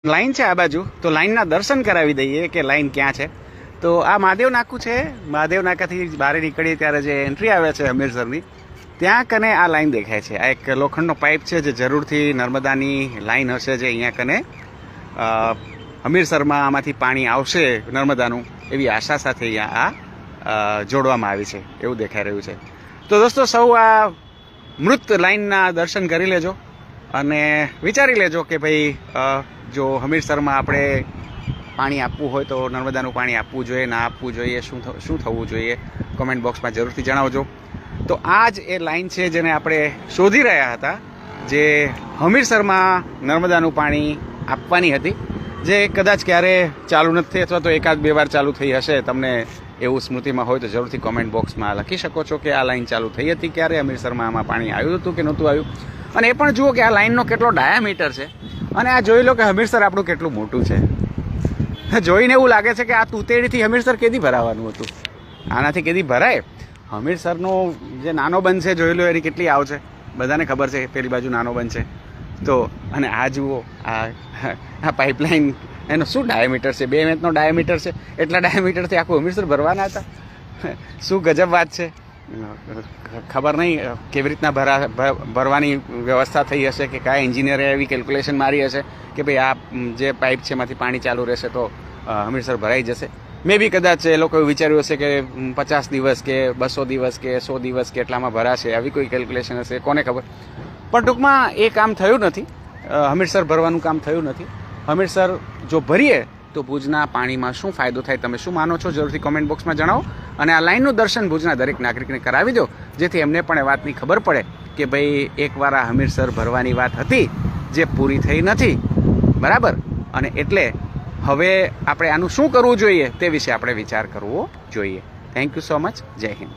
Line છે આ બાજુ, તો લાઈનના દર્શન કરાવી દઈએ કે લાઈન ક્યાં છે. તો આ મહાદેવ નાકું છે. મહાદેવ નાકાથી બહાર નીકળીએ ત્યારે જે એન્ટ્રી આવે છે હમીરસરની, ત્યાં કને આ લાઈન દેખાય છે. આ એક લોખંડનો પાઇપ છે જે જરૂરથી નર્મદાની લાઈન હશે, જે અહીંયા કને હમીરસરમાં આમાંથી પાણી આવશે નર્મદાનું, એવી આશા સાથે અહીંયા આ જોડવામાં આવી છે એવું દેખાઈ રહ્યું છે. તો દોસ્તો, સૌ આ મૃત લાઈનના દર્શન કરી લેજો અને વિચારી લેજો કે ભાઈ જો હમીરસરમાં આપણે પાણી આપવું હોય તો નર્મદાનું પાણી આપવું જોઈએ, ના આપવું જોઈએ, શું થવું જોઈએ, કોમેન્ટ બોક્સમાં જરૂરથી જણાવજો. તો આ જ એ લાઈન છે જેને આપણે શોધી રહ્યા હતા, જે હમીરસરમાં નર્મદાનું પાણી આપવાની હતી, જે કદાચ ક્યારે ચાલુ નથી થઈ અથવા તો એકાદ બે વાર ચાલુ થઈ હશે. તમને એવું સ્મૃતિમાં હોય તો જરૂરથી કોમેન્ટ બોક્સમાં લખી શકો છો કે આ લાઈન ચાલુ થઈ હતી ક્યારે, હમીરસરમાં આમાં પાણી આવ્યું હતું કે નહોતું આવ્યું. અને એ પણ જુઓ કે આ લાઈનનો કેટલો ડાયામીટર છે, અને આ જોઈ લો કે હમીરસર આપણું કેટલું મોટું છે. જોઈને એવું લાગે છે કે આ તુતેડીથી હમીરસર કેદી ભરાવાનું હતું, આનાથી કેદી ભરાય. હમીરસરનો જે નાનો બંધ છે જોઈ લો, એની કેટલી આવ છે, બધાને ખબર છે પેલી બાજુ નાનો બંધ છે. તો અને આ જુઓ, આ પાઇપલાઇન, એનો શું ડાયામીટર છે, 2 ઇંચનો ડાયામીટર છે. એટલા ડાયામીટરથી આખું હમીરસર ભરવાના હતા. શું ગજબ વાત છે. ખબર નહીં કેવી રીતના ભરવાની વ્યવસ્થા થઈ હશે, કે કયા એન્જિનિયરે એવી કેલ્ક્યુલેશન મારી હશે કે ભાઈ આ જે પાઇપ છે એમાંથી પાણી ચાલુ રહેશે તો હમીરસર ભરાઈ જશે. મે બી કદાચ એ લોકોએ વિચાર્યું હશે કે 50 દિવસ કે 200 દિવસ કે 100 દિવસ કે એટલામાં ભરાશે, આવી કોઈ કેલ્ક્યુલેશન હશે, કોને ખબર. પણ ટૂંકમાં એ કામ થયું નથી. હમીરસર ભરવાનું કામ થયું નથી. હમીરસર જો ભરીએ તો ભુજના પાણીમાં શું ફાયદો થાય, તમે શું માનો છો, જરૂરથી કોમેન્ટ બોક્સમાં જણાવો. અને આ લાઈનનું દર્શન ભુજના દરેક નાગરિકને કરાવી દો, જેથી એમને પણ એ વાતની ખબર પડે કે ભાઈ એકવાર આ હમીરસર ભરવાની વાત હતી જે પૂરી થઈ નથી, બરાબર. અને એટલે હવે આપણે આનું શું કરવું જોઈએ તે વિશે આપણે વિચાર કરવો જોઈએ. Thank you so much. જય હિન્દ.